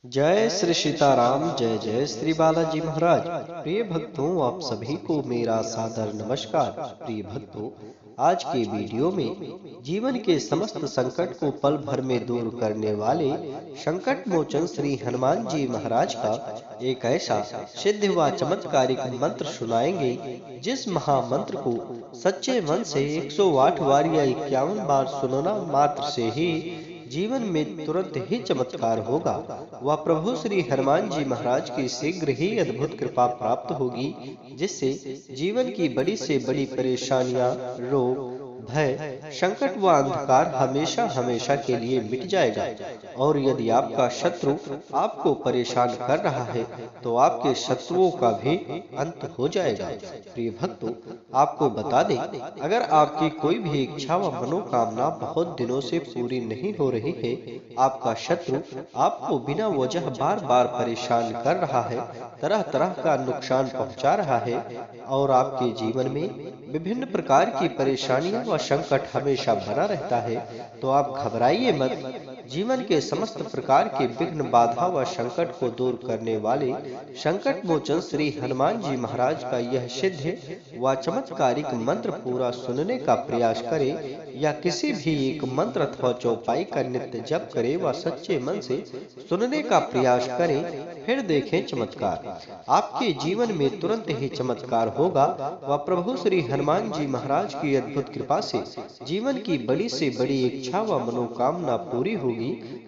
जय श्री सीताराम। जय जय श्री बालाजी महाराज। प्रिय भक्तों, आप सभी को मेरा सादर नमस्कार। प्रिय भक्तों, आज के वीडियो में जीवन के समस्त संकट को पल भर में दूर करने वाले संकट मोचन श्री हनुमान जी महाराज का एक ऐसा सिद्ध व चमत्कारिक मंत्र सुनाएंगे, जिस महामंत्र को सच्चे मन से 108 बार या 51 बार सुनना मात्र से ही जीवन में तुरंत ही चमत्कार होगा। वह प्रभु श्री हनुमान जी महाराज की शीघ्र ही अद्भुत कृपा प्राप्त होगी, जिससे जीवन की बड़ी से बड़ी परेशानियां, रोग, भय, संकट व अंधकार हमेशा हमेशा के लिए मिट जाएगा। और यदि आपका शत्रु आपको परेशान कर रहा है, तो आपके शत्रुओं का भी अंत हो जाएगा। प्रिय भक्तों, आपको बता दें, अगर आपकी कोई भी इच्छा व मनोकामना बहुत दिनों से पूरी नहीं हो रही है, आपका शत्रु आपको बिना वजह बार बार परेशान कर रहा है, तरह तरह का नुकसान पहुंचा रहा है, और आपके जीवन में विभिन्न प्रकार की परेशानियां व संकट हमेशा बना रहता है, तो आप घबराइए मत। जीवन के समस्त प्रकार के विघ्न, बाधा व संकट को दूर करने वाले संकट मोचन श्री हनुमान जी महाराज का यह सिद्ध व चमत्कारिक मंत्र पूरा सुनने का प्रयास करें, या किसी भी एक मंत्र अथवा चौपाई का नित्य जप करें व सच्चे मन से सुनने का प्रयास करें, फिर देखें चमत्कार। आपके जीवन में तुरंत ही चमत्कार होगा व प्रभु श्री हनुमान जी महाराज की अद्भुत कृपा से जीवन की बड़ी से बड़ी इच्छा व मनोकामना पूरी होगी।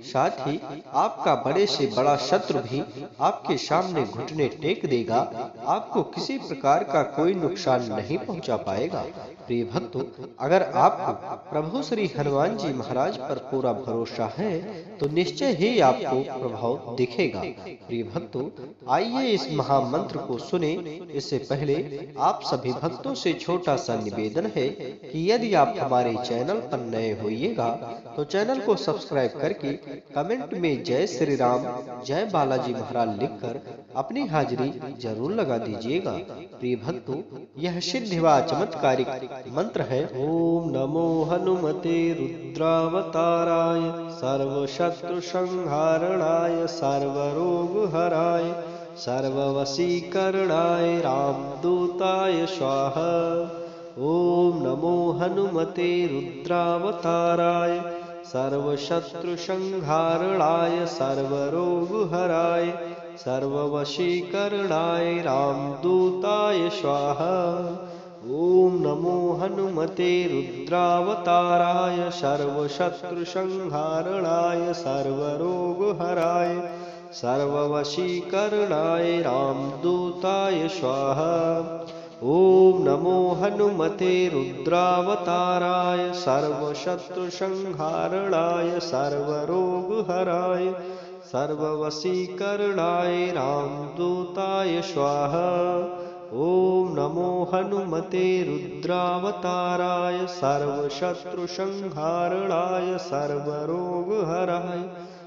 साथ ही आपका बड़े से बड़ा शत्रु भी आपके सामने घुटने टेक देगा, आपको किसी प्रकार का कोई नुकसान नहीं पहुंचा पाएगा। प्रिय भक्तों, अगर आपको प्रभु श्री हनुमान जी महाराज पर पूरा भरोसा है, तो निश्चय ही आपको प्रभाव दिखेगा। प्रिय भक्तों, आइए इस महामंत्र को सुने। इससे पहले आप सभी भक्तों से छोटा सा निवेदन है कि यदि आप हमारे चैनल पर नए होइएगा, तो चैनल को सब्सक्राइब करके कमेंट में जय श्री राम, जय बालाजी महाराज लिखकर अपनी हाजिरी जरूर लगा दीजिएगा। प्रिय भक्तों, यह सिद्ध व चमत्कारिक मंत्र है। ओम नमो हनुमते रुद्रावताराय सर्वशत्रु संहारणाय सर्वरोग हराय सर्ववशीकरणाय रामदूताय स्वाहा। ओम नमो हनुमते रुद्रावताराय सर्वशत्रु संहारणाय सर्वरोग हराय सर्ववशीकरणाय रामदूताय स्वाहा। ओम नमो हनुमते रुद्रावताराय सर्वशत्रु संहारणाय सर्वरोग हराय सर्ववशीकरणाय रामदूताय स्वाहा। ओम नमो हनुमते रुद्रावताराय सर्वशत्रु संहारणाय सर्वरोग हराय सर्ववशीकरणाय रामदूताय स्वाहा। ओम नमो हनुमते रुद्रावताराय सर्वशत्रु संहारणाय सर्वरोग हराय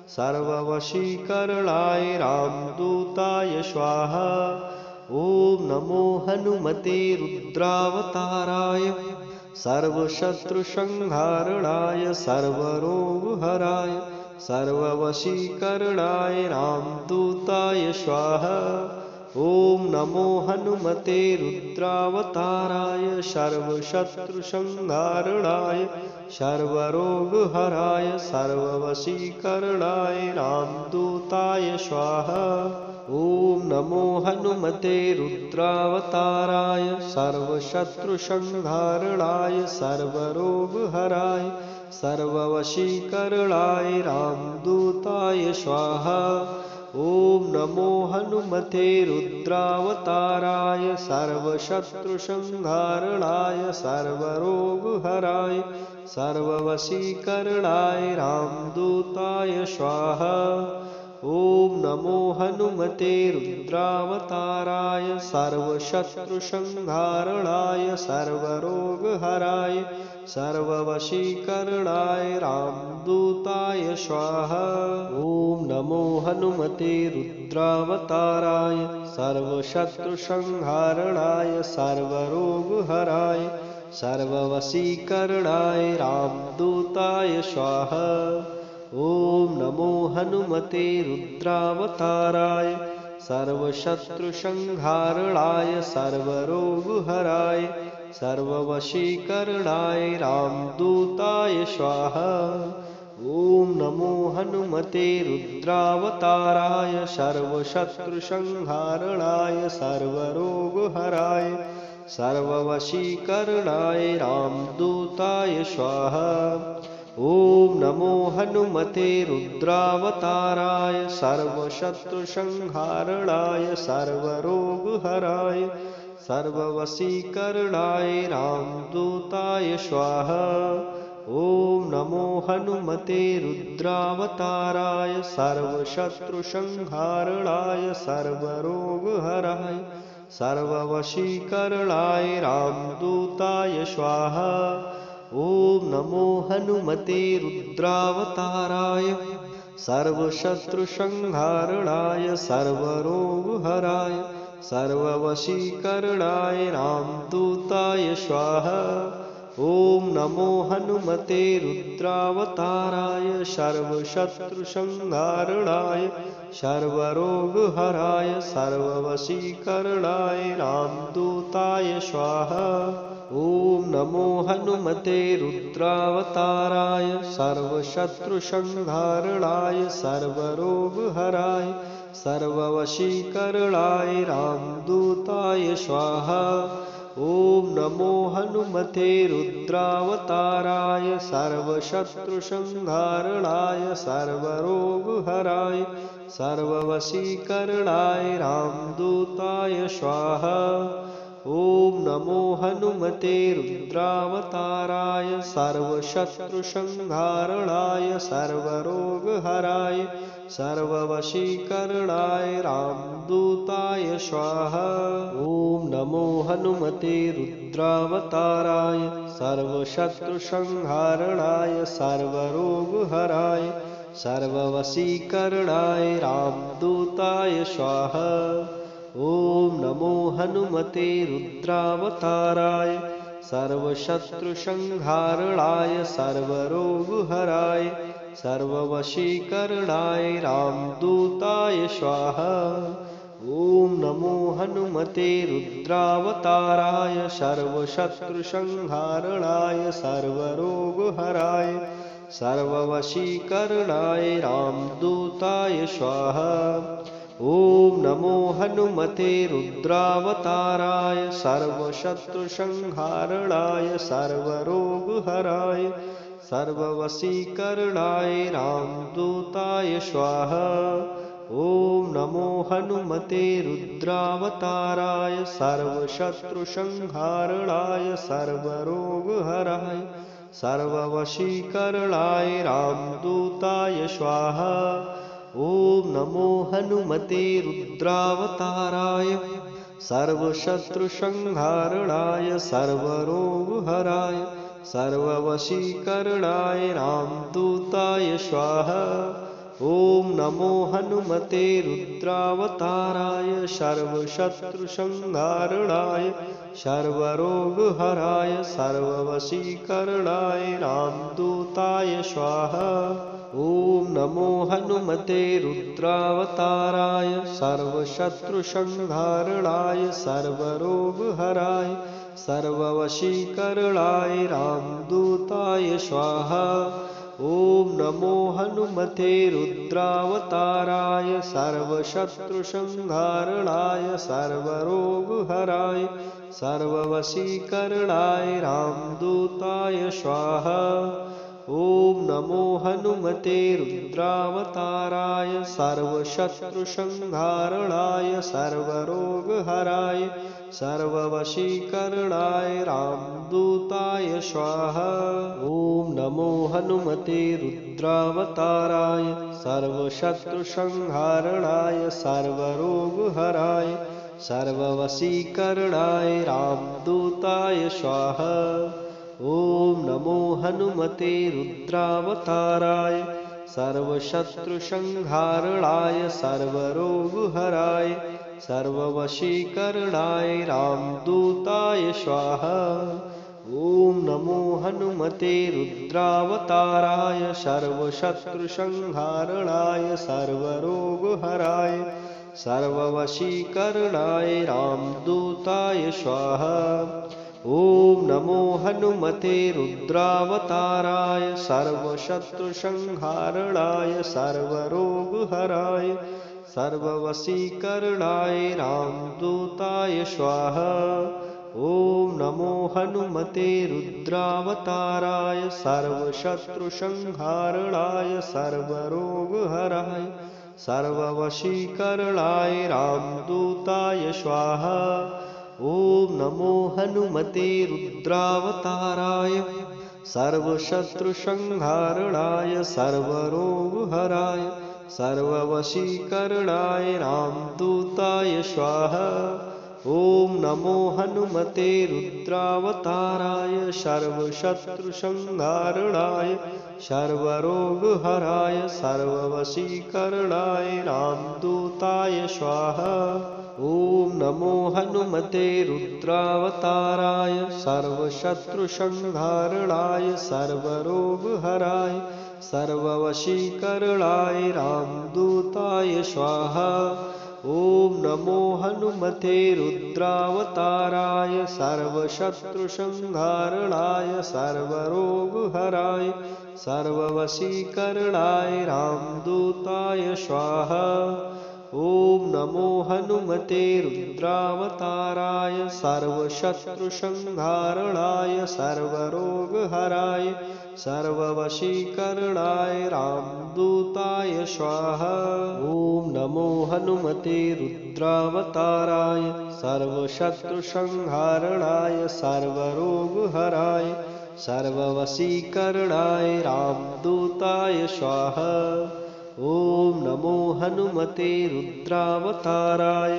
सर्ववशीकरणाय रामदूताय स्वाहा। ओम नमो हनुमते रुद्रावताराय सर्वशत्रु संहारणाय सर्वरोग हराय सर्ववशीकरणाय रामदूताय स्वाहा। ओम नमो हनुमते रुद्रावताराय सर्वशत्रु संहारणाय सर्वरोग हराय सर्ववशीकरणाय रामदूताय स्वाहा। ओम नमो हनुमते रुद्रावताराय सर्वशत्रु संहारणाय सर्वरोग हराय सर्ववशीकरणाय रामदूताय स्वाहा। ओम नमो हनुमते रुद्रावताराय सर्वशत्रु संहारणाय सर्वरोग हराय सर्ववशीकरणाय रामदूताय स्वाहा। ओम नमो हनुमते रुद्रावताराय सर्वशत्रु संहारणाय सर्वरोग हराय सर्ववशीकरणाय रामदूताय स्वाहा। ओम नमो हनुमते रुद्रावताराय सर्वशत्रु संहारणाय सर्वरोग हराय सर्ववशीकरणाय रामदूताय स्वाहा। ॐ नमो हनुमते रुद्रावताराय सर्वशत्रुसंहारणाय सर्वरोगहराय सर्ववशीकरणाय रामदूताय स्वाहा। ॐ नमो हनुमते रुद्रावताराय सर्वशत्रुसंहारणाय सर्वरोगहराय सर्ववशीकरणाय रामदूताय स्वाहा। ॐ नमो हनुमते रुद्रावताराय सर्वशत्रुसंहारणाय सर्वरोगहराय सर्ववशीकरणाय रामदूताय स्वाहा। ॐ नमो हनुमते रुद्रावताराय सर्वशत्रुसंहारणाय सर्वरोगहराय सर्ववशीकरणाय रामदूताय स्वाहा। ॐ नमो हनुमते रुद्रावताराय सर्वशत्रुसंहारणाय सर्वरोगहराय सर्ववशीकरणाय रामदूताय स्वाहा। ॐ नमो हनुमते रुद्रावताराय सर्वशत्रुसंहारणाय सर्वरोगहराय सर्ववशीकरणाय रामदूताय स्वाहा। ॐ नमो हनुमते रुद्रावताराय सर्वशत्रुसंहारणाय सर्वरोगहराय सर्ववशीकरणाय रामदूताय स्वाहा। ॐ नमो हनुमते रुद्रावताराय सर्वशत्रुसंहारणाय सर्वरोगहराय सर्ववशीकरणाय रामदूताय स्वाहा। ॐ नमो हनुमते रुद्रावताराय सर्वशत्रुसंहारणाय सर्वरोगहराय सर्ववशीकरणाय रामदूताय स्वाहा। ॐ नमो हनुमते रुद्रावताराय सर्वशत्रुसंहारणाय सर्वरोगहराय सर्ववशीकरणाय रामदूताय स्वाहा। ॐ नमो हनुमते रुद्रावताराय सर्वशत्रुसंहारणाय सर्वरोगहराय सर्ववशीकरणाय रामदूताय स्वाहा। ॐ नमो हनुमते रुद्रावताराय सर्वशत्रुसंहारणाय सर्वरोगहराय सर्ववशीकरणाय रामदूताय स्वाहा। ॐ नमो हनुमते रुद्रावताराय सर्वशत्रुसंहारणाय सर्वरोगहराय सर्ववशीकरणाय रामदूताय स्वाहा। ॐ नमो हनुमते रुद्रावताराय सर्वशत्रुसंहारणाय सर्वरोगहराय सर्ववशीकरणाय रामदूताय स्वाहा। ॐ नमो हनुमते रुद्रावताराय सर्वशत्रुसंहारणाय सर्वरोगहराय सर्ववशीकरणाय रामदूताय स्वाहा। ॐ नमो हनुमते रुद्रावताराय सर्वशत्रुसंहारणाय सर्वरोगहराय सर्ववशीकरणाय रामदूताय स्वाहा। ॐ नमो हनुमते रुद्रावताराय सर्वशत्रुसंहारणाय सर्वरोगहराय सर्ववशीकरणाय रामदूताय स्वाहा। ॐ नमो हनुमते रुद्रावताराय सर्वशत्रुसंहारणाय सर्वरोगहराय सर्ववशीकरणाय रामदूताय स्वाहा। ॐ नमो हनुमते रुद्रावताराय सर्वशत्रुसंहारणाय सर्वरोगहराय सर्ववशीकरणाय रामदूताय स्वाहा। ॐ नमो हनुमते रुद्रावताराय सर्वशत्रुसंहारणाय सर्वरोगहराय सर्ववशीकरणाय रामदूताय स्वाहा। ॐ नमो हनुमते रुद्रावताराय सर्वशत्रुसंहारणाय सर्वरोगहराय सर्ववशीकरणाय रामदूताय स्वाहा। ॐ नमो हनुमते रुद्रावताराय सर्वशत्रुसंहारणाय सर्वरोगहराय सर्ववशीकरणाय रामदूताय स्वाहा। ॐ नमो हनुमते रुद्रावताराय सर्वशत्रुसंहारणाय सर्वरोगहराय सर्ववशीकरणाय रामदूताय स्वाहा। ॐ नमो हनुमते रुद्रावताराय सर्वशत्रुसंहारणाय सर्वरोगहराय सर्ववशीकरणाय रामदूताय स्वाहा। ॐ नमो हनुमते रुद्रावताराय सर्वशत्रुसंहारणाय सर्वरोगहराय सर्ववशीकरणाय रामदूताय स्वाहा। ॐ नमो हनुमते रुद्रावताराय सर्वशत्रुसंहारणाय सर्वरोगहराय सर्ववशीकरणाय रामदूताय स्वाहा। ॐ नमो हनुमते रुद्रावताराय सर्वशत्रुसंहारणाय सर्वरोगहराय सर्ववशीकरणाय रामदूताय स्वाहा। ॐ नमो हनुमते रुद्रावताराय सर्वशत्रुसंहारणाय सर्वरोगहराय सर्ववशीकरणाय रामदूताय स्वाहा। ॐ नमो हनुमते रुद्रावताराय सर्वशत्रुसंहारणाय सर्वरोगहराय सर्ववशीकरणाय रामदूताय स्वाहा। ॐ नमो हनुमते रुद्रावताराय सर्वशत्रुसंहारणाय सर्वरोगहराय सर्ववशीकरणाय रामदूताय स्वाहा। ॐ नमो हनुमते रुद्रावताराय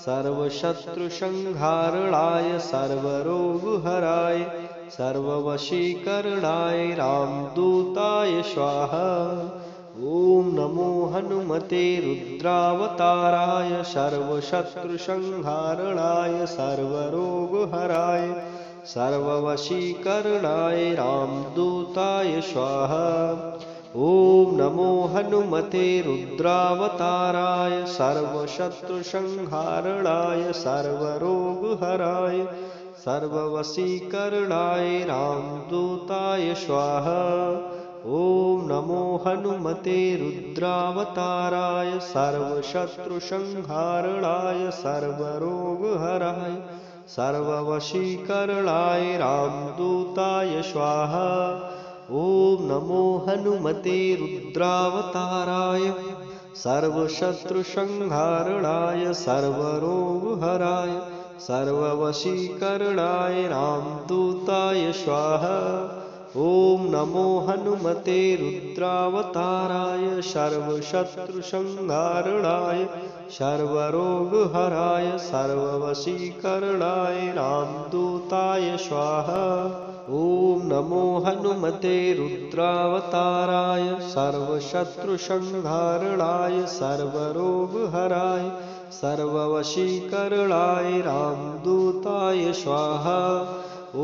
सर्वशत्रुसंहारणाय सर्वरोगहराय सर्ववशीकरणाय रामदूताय स्वाहा। ॐ नमो हनुमते रुद्रावताराय सर्वशत्रुसंहारणाय सर्वरोगहराय सर्ववशीकरणाय रामदूताय स्वाहा। ॐ नमो हनुमते रुद्रावताराय सर्वशत्रुसंहारणाय सर्वरोगहराय सर्ववशीकरणाय रामदूताय स्वाहा। ॐ नमो हनुमते रुद्रावताराय सर्वशत्रुसंहारणाय सर्वरोगहराय सर्ववशीकरणाय रामदूताय स्वाहा। ॐ नमो हनुमते रुद्रावताराय सर्वशत्रुसंहारणाय सर्वरोगहराय सर्ववशीकरणाय रामदूताय स्वाहा। ॐ नमो हनुमते रुद्रावताराय सर्वशत्रुसंहारणाय सर्वरोगहराय सर्ववशीकरणाय रामदूताय स्वाहा। ॐ नमो हनुमते रुद्रावताराय सर्वशत्रुसंहारणाय सर्वरोगहराय सर्ववशीकरणाय रामदूताय स्वाहा। ॐ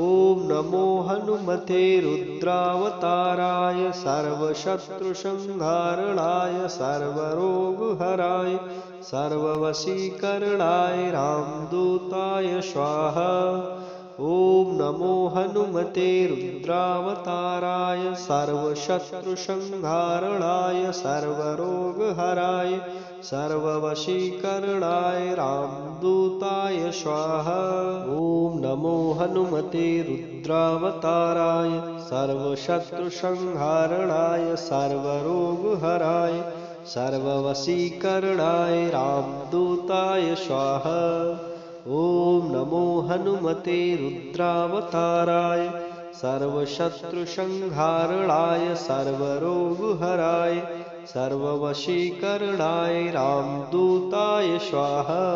नमो हनुमते रुद्रावताराय सर्वशत्रुसंहारणाय सर्वरोगहराय सर्ववशीकरणाय रामदूताय स्वाहा। ॐ नमो हनुमते रुद्रावताराय सर्वशत्रुसंहारणाय सर्वरोगहराय सर्ववशीकरणाय रामदूताय स्वाहा। ॐ नमो हनुमते रुद्रावताराय सर्वशत्रुसंहारणाय सर्वरोगहराय सर्ववशीकरणाय रामदूताय स्वाहा। ॐ नमो हनुमते रुद्रावताराय सर्वशत्रुसंहारणाय सर्वरोगहराय सर्ववशीकरणाय रामदूताय स्वाहा।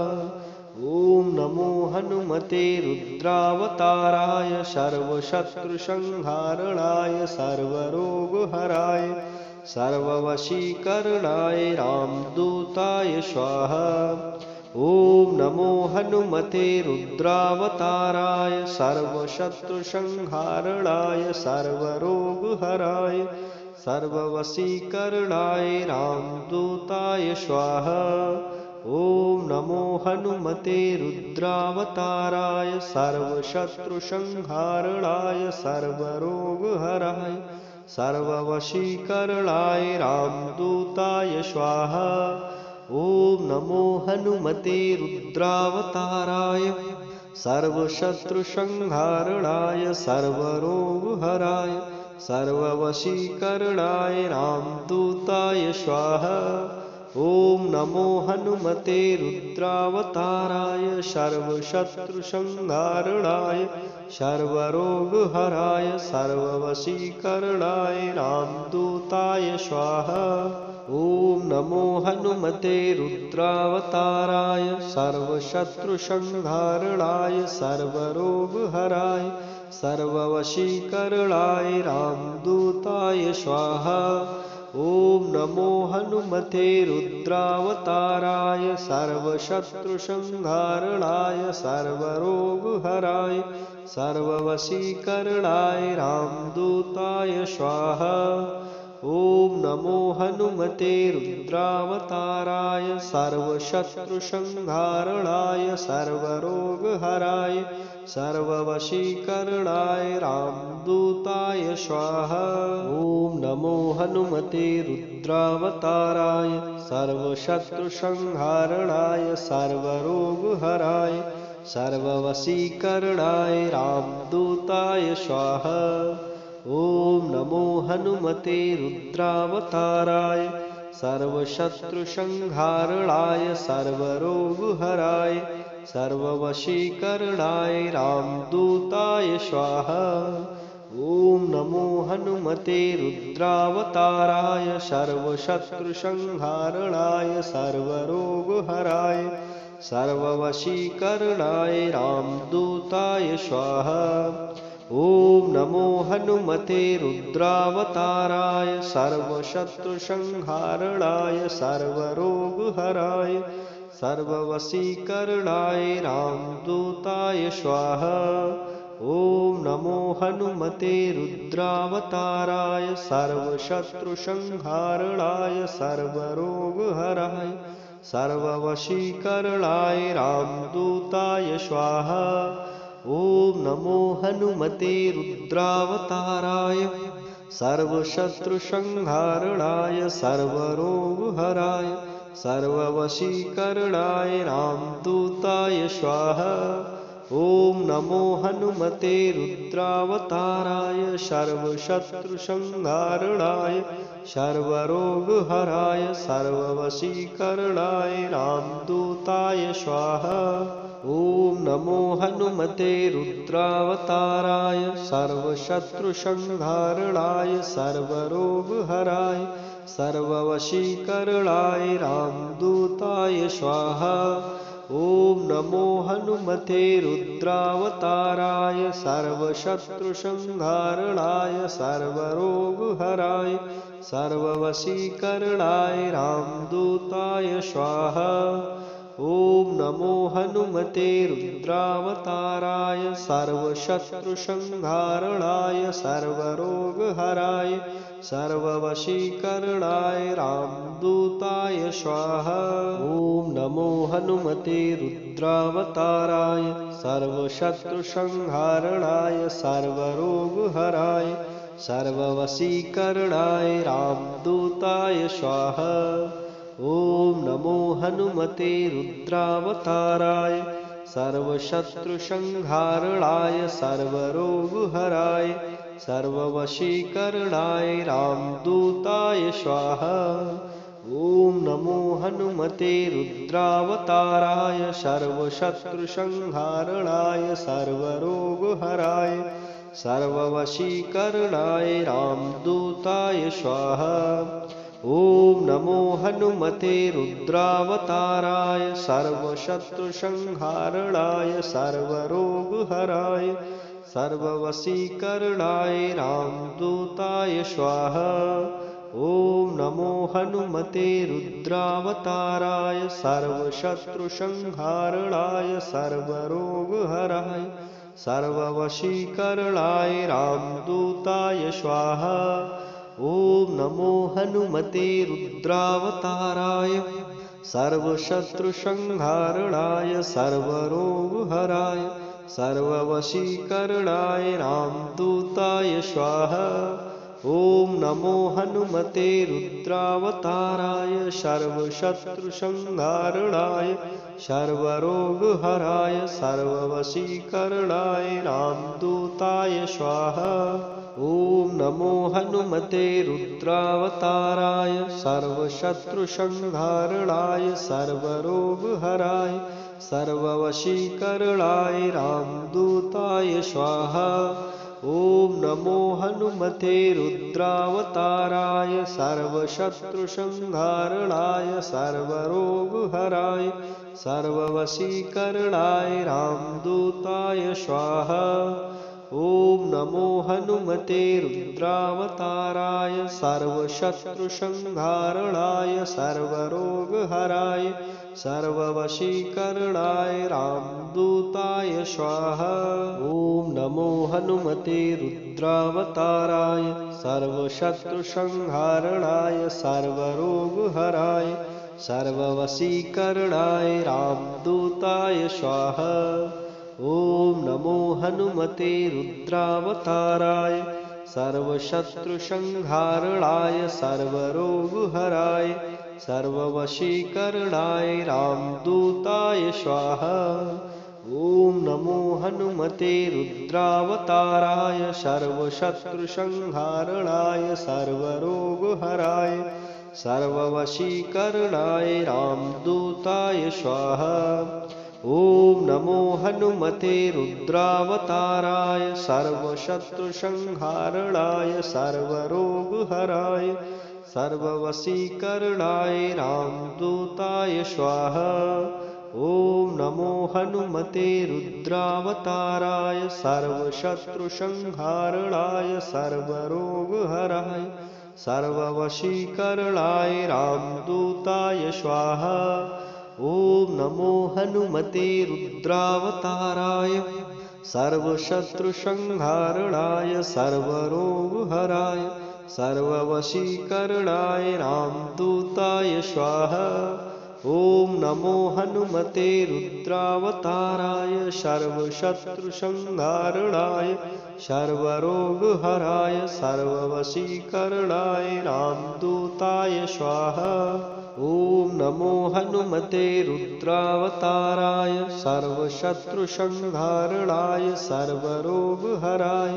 ॐ नमो हनुमते रुद्रावताराय सर्वशत्रुसंहारणाय सर्वरोगहराय सर्ववशीकरणाय रामदूताय स्वाहा। ॐ नमो हनुमते रुद्रावताराय सर्वशत्रुसंहारणाय सर्वरोगहराय सर्ववशीकरणाय रामदूताय स्वाहा। ॐ नमो हनुमते रुद्रावताराय सर्वशत्रुसंहारणाय सर्वरोगहराय सर्ववशीकरणाय रामदूताय स्वाहा। ॐ नमो हनुमते रुद्रावताराय सर्वशत्रुसंहारणाय सर्वरोगहराय सर्ववशीकरणाय रामदूताय स्वाहा। ॐ नमो हनुमते रुद्रावताराय सर्वशत्रुसंहारणाय सर्वरोगहराय सर्ववशीकरणाय रामदूताय स्वाहा। ॐ नमो हनुमते रुद्रावताराय सर्वशत्रुसंहारणाय सर्वरोगहराय सर्ववशीकरणाय रामदूताय स्वाहा। ॐ नमो हनुमते रुद्रावताराय सर्वशत्रुसंहारणाय सर्वरोगहराय सर्ववशीकरणाय रामदूताय स्वाहा। ॐ नमो हनुमते रुद्रावताराय सर्वशत्रुसंहारणाय सर्वरोगहराय सर्ववशीकरणाय रामदूताय स्वाहा। ॐ नमो हनुमते रुद्रावताराय सर्वशत्रुसंहारणाय सर्वरोगहराय सर्ववशीकरणाय रामदूताय स्वाहा। ॐ नमो हनुमते रुद्रावताराय सर्वशत्रुसंहारणाय सर्वरोगहराय सर्ववशीकरणाय रामदूताय स्वाहा। ॐ नमो हनुमते रुद्रावताराय सर्वशत्रुसंहारणाय सर्वरोगहराय सर्ववशीकरणाय रामदूताय स्वाहा। ॐ नमो हनुमते रुद्रावताराय सर्वशत्रुसंहारणाय सर्वरोगहराय सर्ववशीकरणाय रामदूताय स्वाहा। ॐ नमो हनुमते रुद्रावताराय सर्वशत्रुसंहारणाय सर्वरोगहराय सर्ववशीकरणाय रामदूताय स्वाहा। ॐ नमो हनुमते रुद्रावताराय सर्वशत्रुसंहारणाय सर्वरोगहराय सर्ववशीकरणाय रामदूताय स्वाहा। ॐ नमो हनुमते रुद्रावताराय सर्वशत्रुसंहारणाय सर्वरोगहराय सर्ववशीकरणाय रामदूताय स्वाहा। ॐ नमो हनुमते रुद्रावताराय सर्वशत्रुसंहारणाय सर्वरोगहराय सर्ववशीकरणाय रामदूताय स्वाहा। ॐ नमो हनुमते रुद्रावताराय सर्वशत्रुसंहारणाय सर्वरोगहराय सर्ववशीकरणाय रामदूताय स्वाहा। ॐ नमो हनुमते रुद्रावताराय सर्वशत्रुसंहारणाय सर्वरोगहराय सर्ववशीकरणाय रामदूताय स्वाहा। ॐ नमो हनुमते रुद्रावताराय सर्वशत्रुसंहारणाय सर्वरोगहराय सर्ववशीकरणाय रामदूताय स्वाहा। ॐ नमो हनुमते रुद्रावताराय सर्वशत्रुसंहारणाय सर्वरोगहराय सर्ववशीकरणाय रामदूताय स्वाहा। ॐ नमो हनुमते रुद्रावताराय सर्वशत्रुसंहारणाय सर्वरोगहराय सर्ववशीकरणाय रामदूताय स्वाहा। ॐ नमो हनुमते रुद्रावताराय सर्वशत्रुसंहारणाय सर्वरोगहराय सर्ववशीकरणाय रामदूताय स्वाहा। ॐ नमो हनुमते रुद्रावताराय सर्वशत्रुसंहारणाय सर्वरोगहराय सर्ववशीकरणाय रामदूताय स्वाहा। ॐ नमो हनुमते रुद्रावताराय सर्वशत्रुसंहारणाय सर्वरोगहराय सर्ववशीकरणाय रामदूताय स्वाहा। ॐ नमो हनुमते रुद्रावताराय सर्वशत्रुसंहारणाय सर्वरोगहराय सर्ववशीकरणाय रामदूताय स्वाहा। ॐ नमो हनुमते रुद्रावताराय सर्वशत्रुसंहारणाय सर्वरोगहराय सर्ववशीकरणाय रामदूताय स्वाहा। ॐ नमो हनुमते रुद्रावताराय सर्वशत्रुसंहारणाय सर्वरोगहराय सर्ववशीकरणाय रामदूताय स्वाहा। ॐ नमो हनुमते रुद्रावताराय सर्वशत्रुसंहारणाय सर्वरोगहराय सर्ववशीकरणाय रामदूताय स्वाहा। ॐ नमो हनुमते रुद्रावताराय सर्वशत्रुसंहारणाय सर्वरोगहराय सर्ववशीकरणाय रामदूताय स्वाहा। ॐ नमो हनुमते रुद्रावताराय सर्वशत्रुसंहारणाय सर्वरोगहराय सर्ववशीकरणाय रामदूताय स्वाहा। ॐ नमो हनुमते रुद्रावताराय सर्वशत्रुसंहारणाय सर्वरोगहराय सर्ववशीकरणाय रामदूताय स्वाहा। ॐ नमो हनुमते रुद्रावताराय सर्वशत्रुसंहारणाय सर्वरोगहराय सर्ववशीकरणाय रामदूताय स्वाहा। ॐ नमो हनुमते रुद्रावताराय सर्वशत्रुसंहारणाय सर्वरोगहराय सर्ववशीकरणाय रामदूताय स्वाहा। ॐ नमो हनुमते रुद्रावताराय सर्वशत्रुसंहारणाय सर्वरोगहराय सर्ववशीकरणाय रामदूताय स्वाहा। ॐ नमो हनुमते रुद्रावताराय सर्वशत्रुसंहारणाय सर्वरोगहराय सर्ववशीकरणाय रामदूताय स्वाहा। ॐ नमो हनुमते रुद्रावताराय सर्वशत्रुसंहारणाय सर्वरोगहराय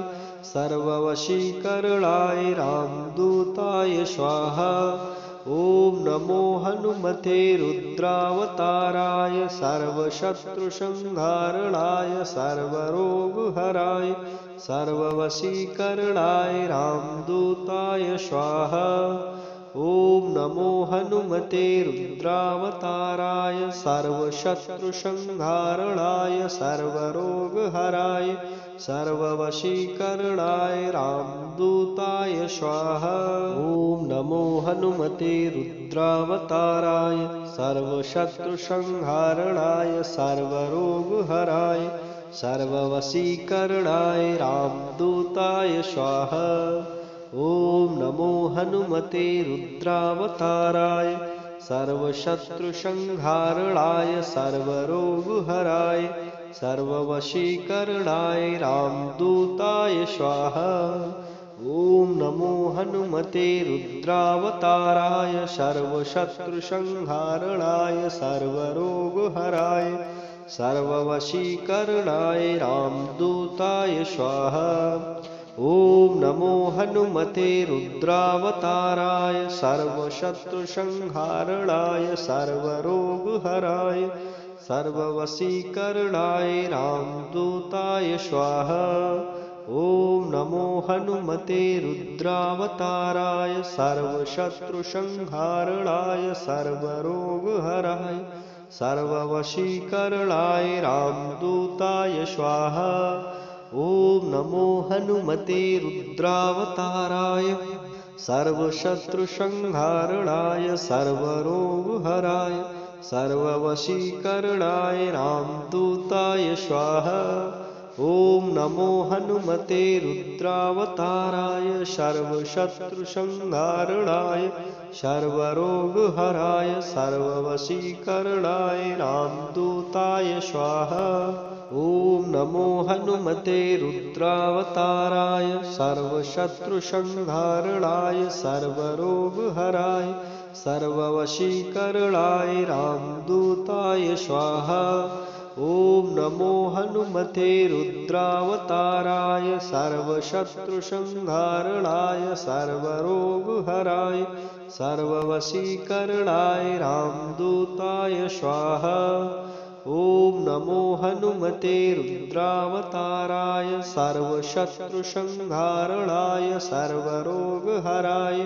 सर्ववशीकरणाय रामदूताय स्वाहा। ॐ नमो हनुमते रुद्रावताराय सर्वशत्रुसंहारणाय सर्वरोगहराय सर्ववशीकरणाय रामदूताय स्वाहा। ॐ नमो हनुमते रुद्रावताराय सर्वशत्रुसंहारणाय सर्वरोगहराय सर्ववशीकरणाय रामदूताय स्वाहा। ॐ नमो हनुमते रुद्रावताराय सर्वशत्रुसंहारणाय सर्वरोगहराय सर्ववशीकरणाय रामदूताय स्वाहा। ॐ नमो हनुमते रुद्रावताराय सर्वशत्रुसंहारणाय सर्वरोगहराय सर्ववशीकरणाय रामदूताय स्वाहा। ॐ नमो हनुमते रुद्रावताराय सर्वशत्रुसंहारणाय सर्वरोगहराय सर्ववशीकरणाय रामदूताय स्वाहा। ॐ नमो हनुमते रुद्रावताराय सर्वशत्रुसंहारणाय सर्वरोगहराय सर्ववशीकरणाय रामदूताय स्वाहा। ॐ नमो हनुमते रुद्रावताराय सर्वशत्रुसंहारणाय सर्वरोगहराय सर्ववशीकरणाय रामदूताय स्वाहा। ॐ नमो हनुमते रुद्रावताराय सर्वशत्रुसंहारणाय सर्वरोगहराय सर्ववशीकरणाय रामदूताय स्वाहा। ॐ नमो हनुमते रुद्रावताराय सर्वशत्रुसंहारणाय सर्वरोगहराय सर्ववशीकरणाय रामदूताय स्वाहा। ॐ नमो हनुमते रुद्रावताराय सर्वशत्रुसंहारणाय सर्वरोगहराय सर्ववशीकरणाय रामदूताय स्वाहा। ॐ नमो हनुमते रुद्रावताराय सर्वशत्रुसंहारणाय सर्वरोगहराय सर्ववशीकरणाय रामदूताय स्वाहा। ॐ नमो हनुमते रुद्रावताराय सर्वशत्रुसंहारणाय सर्वरोगहराय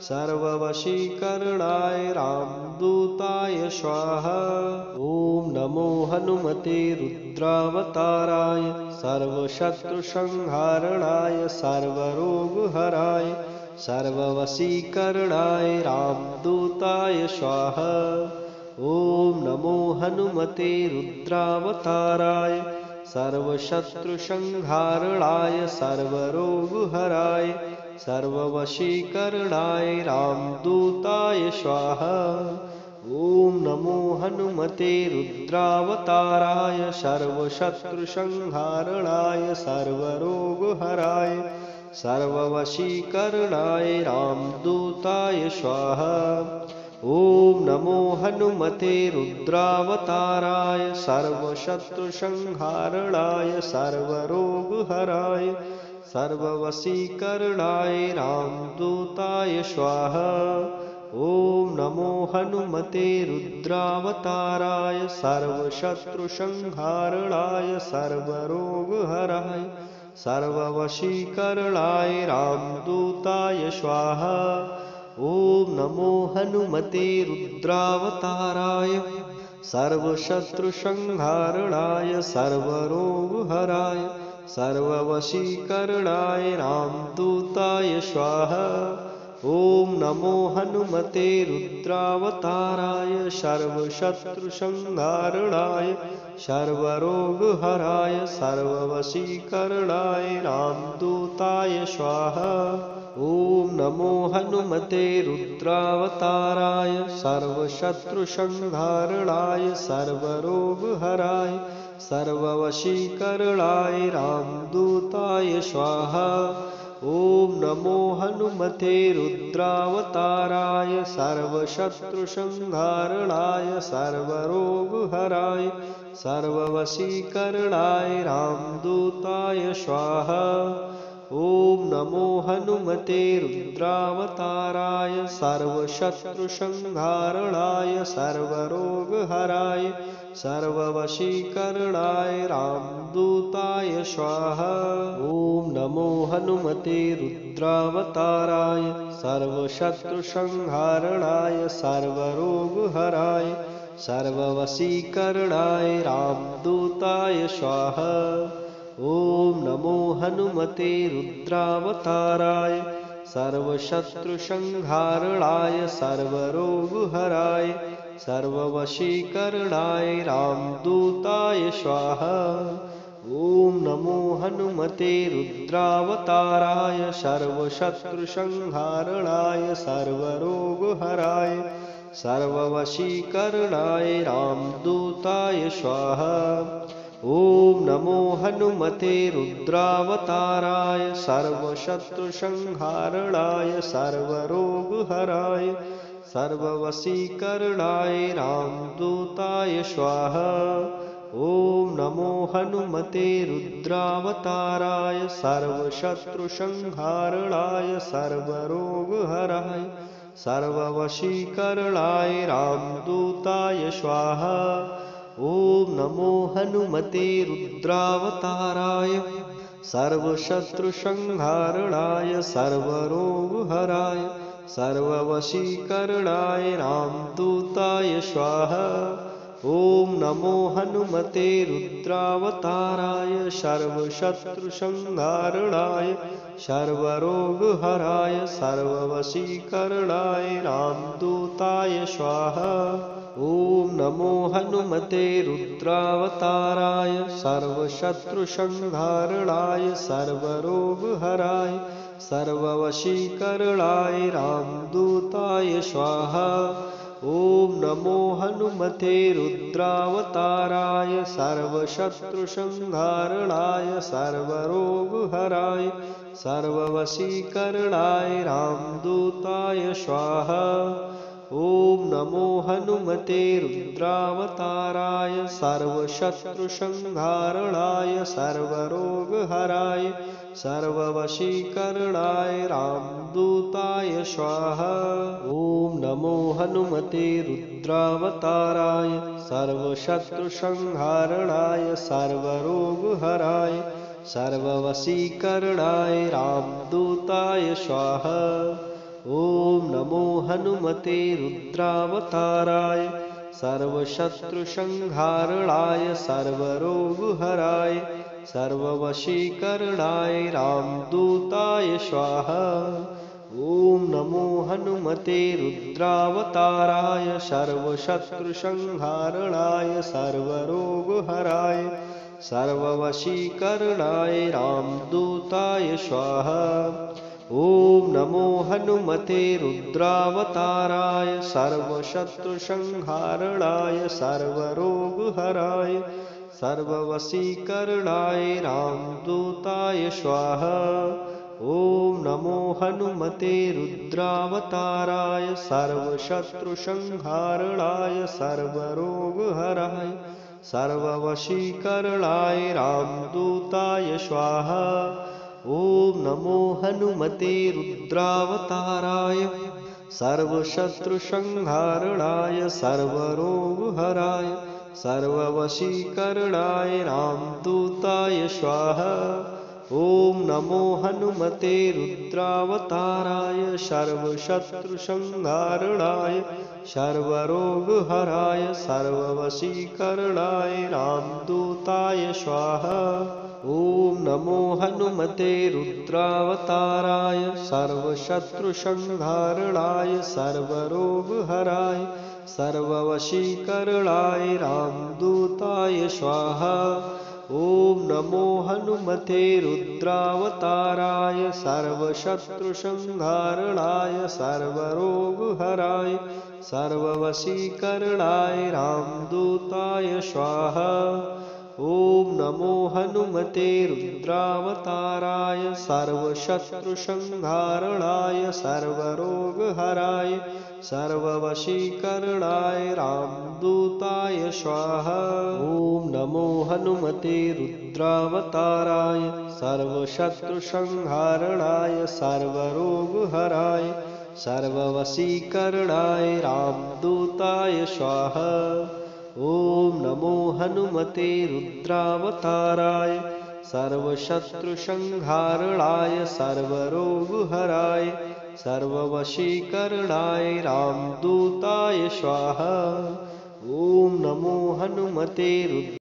सर्ववशीकरणाय रामदूताय स्वाहा। ॐ नमो हनुमते रुद्रावताराय सर्वशत्रुसंहारणाय सर्वरोगहराय सर्ववशीकरणाय रामदूताय स्वाहा। ॐ नमो हनुमते रुद्रावताराय सर्वशत्रुसंहारणाय सर्वरोगहराय सर्ववशीकरणाय रामदूताय स्वाहा। ॐ नमो हनुमते रुद्रावताराय सर्वशत्रुसंहारणाय सर्वरोगहराय सर्ववशीकरणाय रामदूताय स्वाहा। ॐ नमो हनुमते रुद्रावताराय सर्वशत्रुसंहारणाय सर्वरोगहराय सर्ववशीकरणाय रामदूताय स्वाहा। ॐ नमो हनुमते रुद्रावताराय सर्वशत्रुसंहारणाय सर्वरोगहराय सर्ववशीकरणाय रामदूताय स्वाहा। ॐ नमो हनुमते रुद्रावताराय सर्वशत्रुसंहारणाय सर्वरोगहराय सर्ववशीकरणाय रामदूताय स्वाहा। ॐ नमो हनुमते रुद्रावताराय सर्वशत्रुसंहारणाय सर्वरोगहराय सर्ववशीकरणाय रामदूताय स्वाहा। ॐ नमो हनुमते रुद्रावताराय सर्वशत्रुसंहारणाय सर्वरोगहराय सर्ववशीकरणाय रामदूताय स्वाहा। ॐ नमो हनुमते रुद्रावताराय सर्वशत्रुसंहारणाय सर्वरोगहराय सर्ववशीकरणाय रामदूताय स्वाहा। ॐ नमो हनुमते रुद्रावताराय सर्वशत्रुसंहारणाय सर्वरोगहराय सर्ववशीकरणाय रामदूताय स्वाहा। ॐ नमो हनुमते रुद्रावताराय सर्वशत्रुसंहारणाय सर्वरोगहराय सर्ववशीकरणाय रामदूताय स्वाहा। ॐ नमो हनुमते रुद्रावताराय सर्वशत्रुसंहारणाय सर्वरोगहराय सर्ववशीकरणाय रामदूताय स्वाहा। ॐ नमो हनुमते रुद्रावताराय सर्वशत्रुसंहारणाय सर्वरोगहराय सर्ववशीकरणाय रामदूताय स्वाहा। ॐ नमो हनुमते रुद्रावताराय सर्वशत्रुसंहारणाय सर्वरोगहराय सर्ववशीकरणाय रामदूताय स्वाहा। ॐ नमो हनुमते रुद्रावताराय सर्वशत्रुसंहारणाय सर्वरोगहराय सर्ववशीकरणाय रामदूताय स्वाहा। ॐ नमो हनुमते रुद्रावताराय सर्वशत्रुसंहारणाय सर्वरोगहराय सर्ववशीकरणाय रामदूताय स्वाहा। ॐ नमो हनुमते रुद्रावताराय सर्वशत्रुसंहारणाय सर्वरोगहराय सर्ववशीकरणाय रामदूताय स्वाहा। ॐ नमो हनुमते रुद्रावताराय सर्वशत्रुसंहारणाय सर्वरोगहराय सर्ववशीकरणाय रामदूताय स्वाहा। ॐ नमो हनुमते रुद्रावताराय सर्वशत्रुसंहारणाय सर्वरोगहराय सर्ववशीकरणाय रामदूताय स्वाहा। ॐ नमो हनुमते रुद्रावताराय सर्वशत्रुसंहारणाय सर्वरोगहराय सर्ववशीकरणाय रामदूताय स्वाहा। ॐ नमो हनुमते रुद्रावताराय सर्वशत्रुसंहारणाय सर्वरोगहराय सर्ववशीकरणाय रामदूताय स्वाहा। ॐ नमो हनुमते रुद्रावताराय सर्वशत्रुसंहारणाय सर्वरोगहराय सर्ववशीकरणाय रामदूताय स्वाहा। ॐ नमो हनुमते रुद्रावताराय सर्वशत्रुसंहारणाय सर्वरोगहराय सर्ववशीकरणाय रामदूताय स्वाहा। ॐ नमो हनुमते रुद्रावताराय सर्वशत्रुसंहारणाय सर्वरोगहराय सर्ववशीकरणाय रामदूताय स्वाहा। ॐ नमो हनुमते रुद्रावताराय सर्वशत्रुसंहारणाय सर्वरोगहराय सर्ववशीकरणाय रामदूताय स्वाहा। ॐ नमो हनुमते रुद्रावताराय सर्वशत्रुसंहारणाय सर्वरोगहराय सर्ववशीकरणाय रामदूताय स्वाहा। ॐ नमो हनुमते रुद्रावताराय सर्वशत्रुसंहारणाय सर्वरोगहराय सर्ववशीकरणाय रामदूताय स्वाहा। ॐ नमो हनुमते रुद्रावताराय सर्वशत्रुसंहारणाय सर्वरोगहराय सर्ववशीकरणाय रामदूताय स्वाहा। ॐ नमो हनुमते रुद्रावताराय सर्वशत्रुसंहारणाय सर्वरोगहराय सर्ववशीकरणाय रामदूताय स्वाहा। ॐ नमो हनुमते रुद्रावताराय सर्वशत्रुसंहारणाय सर्वरोगहराय सर्ववशीकरणाय रामदूताय स्वाहा। ॐ नमो हनुमते रुद्रावताराय सर्वशत्रुसंहारणाय सर्वरोगहराय सर्ववशीकरणाय रामदूताय स्वाहा। ॐ नमो हनुमते रुद्रावताराय सर्वशत्रुसंहारणाय सर्वरोगहराय सर्ववशीकरणाय रामदूताय स्वाहा। ॐ नमो हनुमते